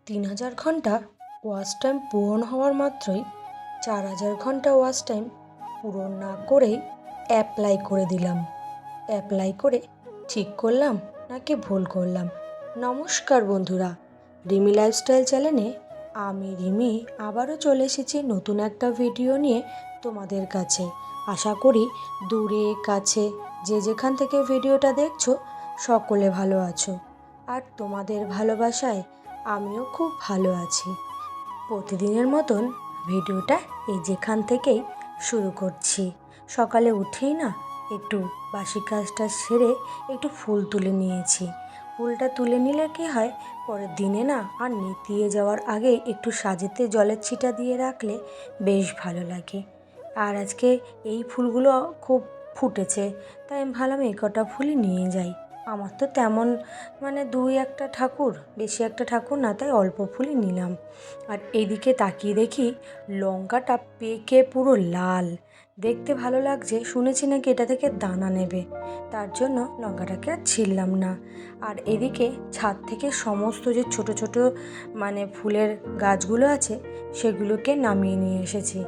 3000 ঘন্টা watch time পূরণ হওয়ার মাত্রই 4000 ঘন্টা ওয়াচ টাইম পূরণ না করেই অ্যাপ্লাই করে দিলাম। অ্যাপ্লাই করে ঠিক করলাম নাকি ভুল করলাম? নমস্কার বন্ধুরা, রিমি লাইফস্টাইল চ্যানেলে আমি রিমি আবারও চলে এসেছি নতুন একটা ভিডিও নিয়ে তোমাদের কাছে। আশা করি দূরে কাছে যে যেখান থেকে ভিডিওটা দেখছো সকলে ভালো আছো, আর তোমাদের ভালোবাসায় আমিও খুব ভালো আছি। প্রতিদিনের মতন ভিডিওটা এই যেখান থেকেই শুরু করছি। সকালে উঠেই না একটু বাসি কাজটা সেরে একটু ফুল তুলে নিয়েছি। ফুলটা তুলে নিলে কি হয়, পরের দিনে না আর নিতিয়ে যাওয়ার আগে একটু সাজেতে জলের ছিটা দিয়ে রাখলে বেশ ভালো লাগে। আর আজকে এই ফুলগুলো খুব ফুটেছে, তাই আমি ভাবলাম এই কটা ফুলই নিয়ে যাই। আমার তো তেমন দুই একটা ঠাকুর, বেশি একটা ঠাকুর না, তাই অল্প ফুলই নিলাম। আর এইদিকে তাকিয়ে দেখি লঙ্কাটা পেকে পুরো লাল, দেখতে ভালো লাগছে। শুনেছি নাকি এটা থেকে দানা নেবে, তার জন্য লঙ্কাটাকে আর ছিললাম না। আর এদিকে ছাদ থেকে সমস্ত যে ছোট ছোট ফুলের গাছগুলো আছে সেগুলোকে নামিয়ে নিয়ে এসেছি।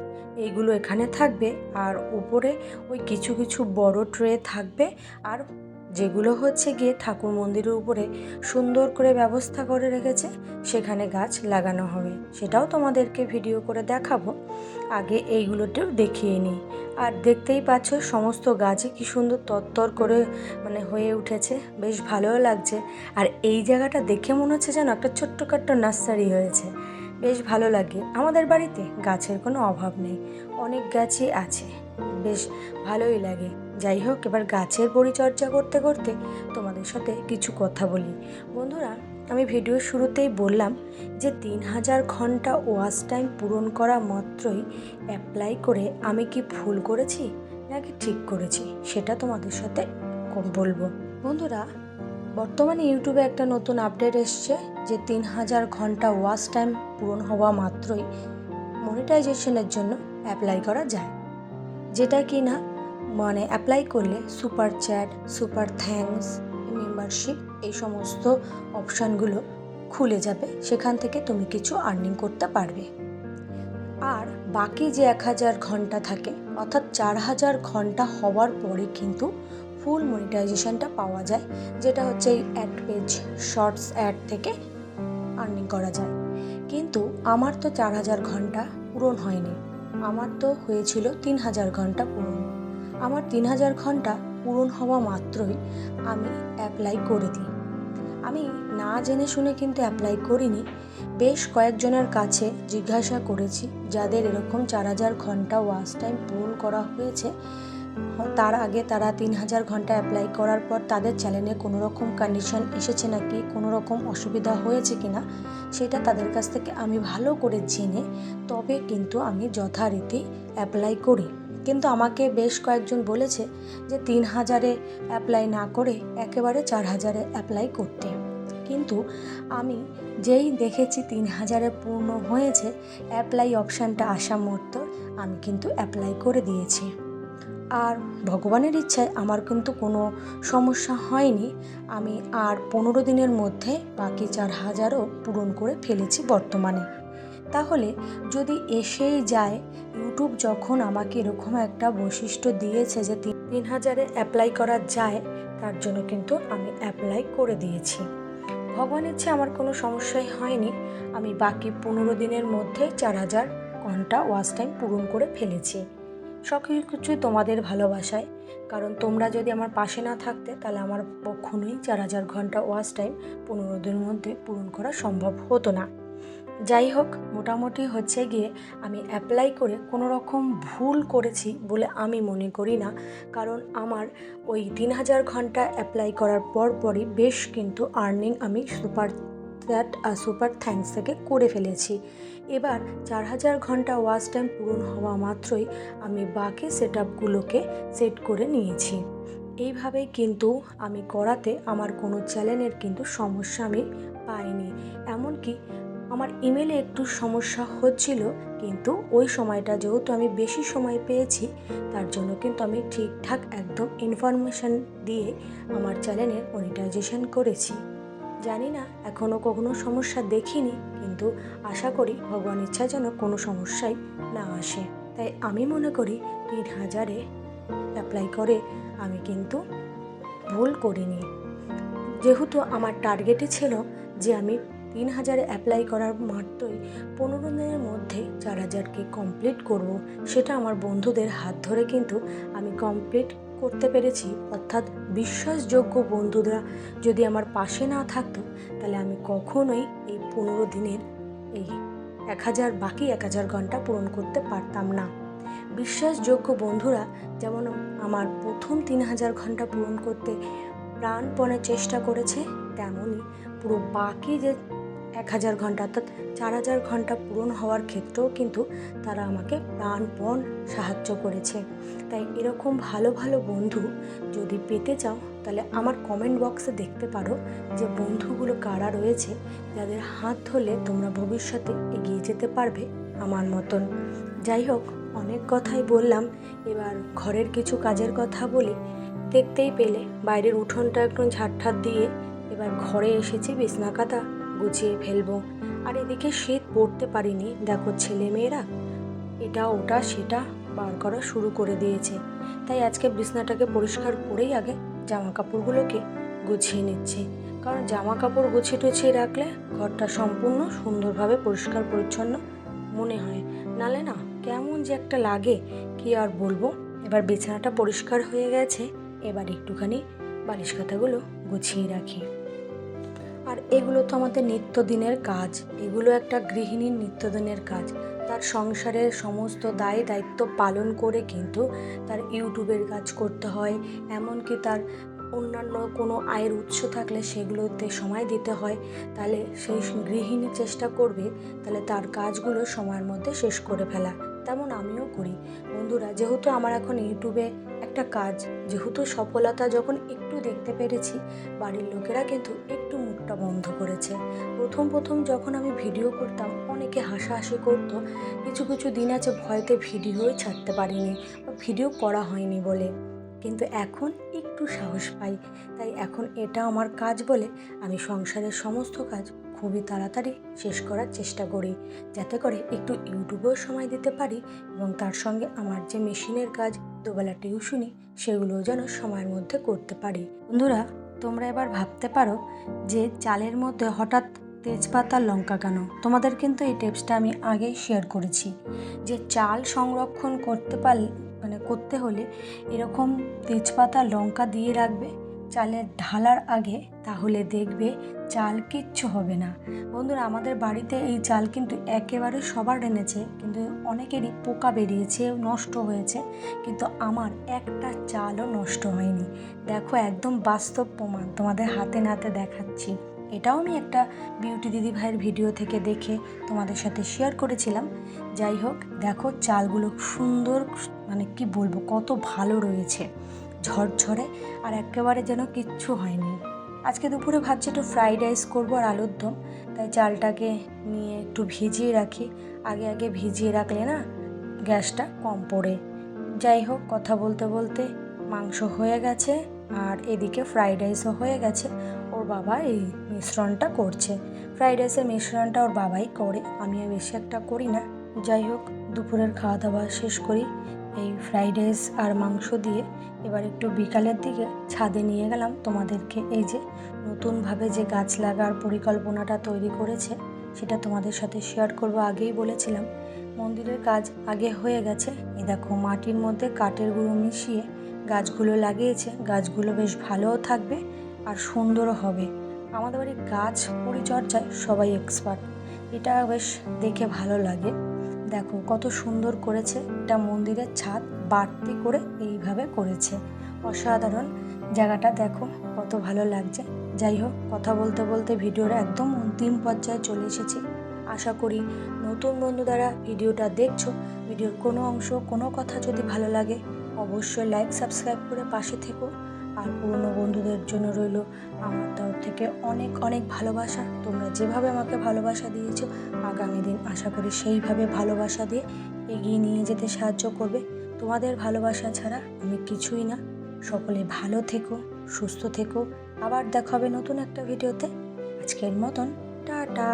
এইগুলো এখানে থাকবে, আর উপরে ওই কিছু কিছু বড় ট্রে থাকবে, আর যেগুলো হচ্ছে গিয়ে ঠাকুর মন্দিরের উপরে সুন্দর করে ব্যবস্থা করে রেখেছে সেখানে গাছ লাগানো হবে, সেটাও তোমাদেরকে ভিডিও করে দেখাবো। আগে এইগুলোতেও দেখিয়ে নিই। আর দেখতেই পাচ্ছ সমস্ত গাছে কি সুন্দর তরতর করে হয়ে উঠেছে, বেশ ভালোও লাগছে। আর এই জায়গাটা দেখে মনে হচ্ছে যেন একটা ছোট্টখাট্ট নার্সারি হয়েছে, বেশ ভালো লাগে। আমাদের বাড়িতে গাছের কোনো অভাব নেই, অনেক গাছই আছে, বেশ ভালোই লাগে। যাই হোক, এবার গাছের পরিচর্যা করতে করতে তোমাদের সাথে কিছু কথা বলি। বন্ধুরা, আমি ভিডিওর শুরুতেই বললাম যে 3000 ঘন্টা ওয়াচ টাইম পূরণ করা মাত্রই অ্যাপ্লাই করে আমি কি ভুল করেছি নাকি ঠিক করেছি সেটা তোমাদের সাথে বলবো। বন্ধুরা, বর্তমানে ইউটিউবে একটা নতুন আপডেট এসছে যে 3000 ঘন্টা ওয়াচ টাইম পূরণ হওয়া মাত্রই মনিটাইজেশনের জন্য অ্যাপ্লাই করা যায়, যেটা কি না অ্যাপ্লাই করলে super chat, super thanks, membership, এই সমস্ত অপশানগুলো খুলে যাবে। সেখান থেকে তুমি কিছু আর্নিং করতে পারবে। আর বাকি যে 1000 ঘন্টা থাকে, অর্থাৎ 4000 ঘন্টা হওয়ার পরে কিন্তু ফুল মনিটাইজেশনটা পাওয়া যায়, যেটা হচ্ছে এই অ্যাড পেজ, শর্টস অ্যাড থেকে আর্নিং করা যায়। কিন্তু আমার তো 4000 ঘন্টা পূরণ হয়নি, আমার তো হয়েছিল 3000 ঘন্টা পূরণ। আমার 3000 ঘন্টা পূরণ হওয়া মাত্রই আমি অ্যাপ্লাই করে দিই। আমি না জেনে শুনে কিন্তু অ্যাপ্লাই করিনি। বেশ কয়েকজনের কাছে জিজ্ঞাসা করেছি যাদের এরকম 4000 ঘন্টা ওয়াচ টাইম পূরণ করা হয়েছে, তার আগে তারা 3000 ঘন্টা অ্যাপ্লাই করার পর তাদের চ্যানেলে কোনো রকম কন্ডিশন এসেছে নাকি, কোনো রকম অসুবিধা হয়েছে কিনা, সেটা তাদের কাছ থেকে আমি ভালো করে জেনে তবে কিন্তু আমি যথারীতি অ্যাপ্লাই করি। কিন্তু আমাকে বেশ কয়েকজন বলেছে যে 3000-এ অ্যাপ্লাই না করে একেবারে 4000-এ অ্যাপ্লাই করতে। কিন্তু আমি যেই দেখেছি 3000-এ পূর্ণ হয়েছে, অ্যাপ্লাই অপশানটা আসা মাত্র আমি কিন্তু অ্যাপ্লাই করে দিয়েছি। আর ভগবানের ইচ্ছায় আমার কিন্তু কোনো সমস্যা হয়নি। আমি আর 15 দিনের মধ্যে বাকি 4000-ও পূরণ করে ফেলেছি বর্তমানে। তাহলে যদি এসেই যায়, ইউটিউব যখন আমাকে এরকম একটা বৈশিষ্ট্য দিয়েছে যে 3000-এ অ্যাপ্লাই করা যায়, তার জন্য কিন্তু আমি অ্যাপ্লাই করে দিয়েছি। ভগবানের ইচ্ছে আমার কোনো সমস্যাই হয়নি। আমি বাকি 15 দিনের মধ্যে 4000 ঘন্টা ওয়াচ টাইম পূরণ করে ফেলেছি। সব কিছুই তোমাদের ভালোবাসায়, কারণ তোমরা যদি আমার পাশে না থাকতে তাহলে আমার কখনোই 4000 ঘন্টা ওয়াচ টাইম 15 দিনের মধ্যে পূরণ করা সম্ভব হতো না। যাই হোক, মোটামুটি হচ্ছে গিয়ে আমি অ্যাপ্লাই করে কোনো রকম ভুল করেছি বলে আমি মনে করি না, কারণ আমার ওই 3000 ঘন্টা অ্যাপ্লাই করার পরই বেশ কিন্তু আর্নিং আমি সুপার থ্যাঙ্কস থেকে করে ফেলেছি। এবার 4000 ঘন্টা ওয়াচ টাইম পূরণ হওয়া মাত্রই আমি বাকি সেটআপগুলোকে সেট করে নিয়েছি। এইভাবেই কিন্তু আমি করাতে আমার কোনো চ্যানেলের কিন্তু সমস্যা আমি পাইনি। এমনকি আমার ইমেলে একটু সমস্যা হচ্ছিল, কিন্তু ওই সময়টা যেহেতু আমি বেশি সময় পেয়েছি, তার জন্য কিন্তু আমি ঠিকঠাক একদম ইনফরমেশান দিয়ে আমার চ্যানেলের মনিটাইজেশন করেছি। জানি না, এখনও কখনো সমস্যা দেখিনি, কিন্তু আশা করি ভগবান ইচ্ছা যেন কোনো সমস্যাই না আসে। তাই আমি মনে করি 3000-এ অ্যাপ্লাই করে আমি কিন্তু ভুল করিনি। যেহেতু আমার টার্গেটই ছিল যে আমি 3000-এ অ্যাপ্লাই করার মাত্রই 15 দিনের মধ্যে 4000কে কমপ্লিট করব। সেটা আমার বন্ধুদের হাত ধরে কিন্তু আমি কমপ্লিট করতে পেরেছি। অর্থাৎ বিশ্বাসযোগ্য বন্ধুরা যদি আমার পাশে না থাকতো, তাহলে আমি কখনোই এই 15 দিনের এই 1000 বাকি 1000 ঘন্টা পূরণ করতে পারতাম না। বিশ্বাসযোগ্য বন্ধুরা যেমন আমার প্রথম 3000 ঘন্টা পূরণ করতে প্রাণপণে চেষ্টা করেছে, তেমনই পুরো বাকি যে 1000 ঘন্টা অর্থাৎ 4000 ঘন্টা পূরণ হওয়ার ক্ষেত্রেও কিন্তু তারা আমাকে প্রাণপণ সাহায্য করেছে। তাই এরকম ভালো ভালো বন্ধু যদি পেতে চাও, তাহলে আমার কমেন্ট বক্সে দেখতে পারো যে বন্ধুগুলো কারা রয়েছে, যাদের হাত ধরলে তোমরা ভবিষ্যতে এগিয়ে যেতে পারবে আমার মতন। যাই হোক, অনেক কথাই বললাম, এবার ঘরের কিছু কাজের কথা বলি। দেখতেই পেলে বাইরের উঠোনটা একটু ঝাড় দিয়ে এবার ঘরে এসেছি বিছনা কাঁথা গুছিয়ে ফেলবো। আর এদিকে শীত পড়তে পারিনি, দেখো ছেলে মেয়েরা এটা ওটা সেটা বার করা শুরু করে দিয়েছে। তাই আজকে বিছনাটাকে পরিষ্কার করেই আগে জামা কাপড়গুলোকে গুছিয়ে নিচ্ছি, কারণ জামা কাপড় গুছিয়ে টুছিয়ে রাখলে ঘরটা সম্পূর্ণ সুন্দরভাবে পরিষ্কার পরিচ্ছন্ন মনে হয়। নালে না কেমন যে একটা লাগে, কি আর বলবো। এবার বিছানাটা পরিষ্কার হয়ে গেছে, এবার একটুখানি বালিশ কাঁথাগুলো গুছিয়ে রাখি। আর এগুলো তো আমাদের নিত্যদিনের কাজ, এগুলো একটা গৃহিণীর নিত্যদিনের কাজ। তার সংসারের সমস্ত দায় দায়িত্ব পালন করে কিন্তু তার ইউটিউবের কাজ করতে হয়, এমনকি তার অন্যান্য কোনো আয়ের উৎস থাকলে সেগুলোতে সময় দিতে হয়। তাহলে সেই গৃহিণী চেষ্টা করবে তাহলে তার কাজগুলো সময়ের মধ্যে শেষ করে ফেলা। তেমন আমিও করি বন্ধুরা। যেহেতু আমার এখন ইউটিউবে একটা কাজ, যেহেতু সফলতা যখন একটু দেখতে পেরেছি, বাড়ির লোকেরা কিন্তু একটু মুখটা বন্ধ করেছে। প্রথম যখন আমি ভিডিও করতাম অনেকে হাসাহাসি করতো, কিছু কিছু দিন আছে ভয়তে ভিডিওই ছাড়তে পারিনি বা ভিডিও করা হয়নি বলে। কিন্তু এখন একটু সাহস পাই। তাই এখন এটা আমার কাজ বলে আমি সংসারের সমস্ত কাজ খুবই তাড়াতাড়ি শেষ করার চেষ্টা করি, যাতে করে একটু ইউটিউবেও সময় দিতে পারি এবং তার সঙ্গে আমার যে মেশিনের কাজ, দুবেলা টিউশনি, সেগুলোও যেন সময়ের মধ্যে করতে পারি। বন্ধুরা, তোমরা এবার ভাবতে পারো যে চালের মধ্যে হঠাৎ তেজপাতা লঙ্কা কেন? তোমাদের কিন্তু এই টিপসটা আমি আগেই শেয়ার করেছি যে চাল সংরক্ষণ করতে হলে এরকম তেজপাতা লঙ্কা দিয়ে রাখবে চালের ঢালার আগে, তাহলে দেখবে চাল কিচ্ছু হবে না। বন্ধুরা, আমাদের বাড়িতে এই চাল কিন্তু একেবারে সবার এনেছে, কিন্তু অনেকেরই পোকা বেরিয়েছে, নষ্ট হয়েছে, কিন্তু আমার একটা চালও নষ্ট হয়নি। দেখো, একদম বাস্তব প্রমাণ তোমাদের হাতে নাতে দেখাচ্ছি। এটাও আমি একটা বিউটি দিদি ভাইয়ের ভিডিও থেকে দেখে তোমাদের সাথে শেয়ার করেছিলাম। যাই হোক, দেখো চালগুলো সুন্দর, কি বলবো, কত ভালো রয়েছে, ঝরঝরে, আর একেবারে যেন কিচ্ছু হয়নি। আজকে দুপুরে ভাবছি একটু ফ্রাইড রাইস করবো আর আলুর দম, তাই চালটাকে নিয়ে একটু ভিজিয়ে রাখি। আগে ভিজিয়ে রাখলে না গ্যাসটা কম পড়ে। যাই হোক, কথা বলতে বলতে মাংস হয়ে গেছে আর এদিকে ফ্রাইড রাইসও হয়ে গেছে। ওর বাবা এই মিশ্রণটা করছে। ফ্রাইড রাইসের মিশ্রণটা ওর বাবাই করে, আমি বেশি একটা করি না। যাই হোক, দুপুরের খাওয়া দাওয়া শেষ করি এই ফ্রাইড রাইস আর মাংস দিয়ে। এবার একটু বিকালের দিকে ছাদে নিয়ে গেলাম তোমাদেরকে। এই যে নতুনভাবে যে গাছ লাগার পরিকল্পনাটা তৈরি করেছে, সেটা তোমাদের সাথে শেয়ার করব। আগেই বলেছিলাম মন্দিরের কাজ আগে হয়ে গেছে। এই দেখো, মাটির মধ্যে কাঠের গুঁড়ো মিশিয়ে গাছগুলো লাগিয়েছে। গাছগুলো বেশ ভালোও থাকবে আর সুন্দরও হবে। আমাদের বাড়ির গাছ পরিচর্যায় সবাই এক্সপার্ট, এটা বেশ দেখে ভালো লাগে। দেখো কত সুন্দর করেছে, এটা মন্দিরের ছাদ বাড়তি করে এইভাবে করেছে, অসাধারণ। জায়গাটা দেখো কত ভালো লাগছে। যাই হোক, কথা বলতে বলতে ভিডিওর একদম অন্তিম পর্যায়ে চলে এসেছি। আশা করি নতুন বন্ধু দ্বারা ভিডিওটা দেখছো, ভিডিওর কোনো অংশ, কোনো কথা যদি ভালো লাগে অবশ্যই লাইক সাবস্ক্রাইব করে পাশে থেকো। আর পুরনো বন্ধুদের জন্য রইল আমার তরফ থেকে অনেক অনেক ভালোবাসা। তোমরা যেভাবে আমাকে ভালোবাসা দিয়েছো, আগামী দিন আশা করি সেইভাবে ভালোবাসা দিয়ে এগিয়ে নিয়ে যেতে সাহায্য করবে। তোমাদের ভালোবাসা ছাড়া আমি কিছুই না। সকলে ভালো থেকো, সুস্থ থেকো। আবার দেখা হবে নতুন একটা ভিডিওতে। আজকের মতন টাটা।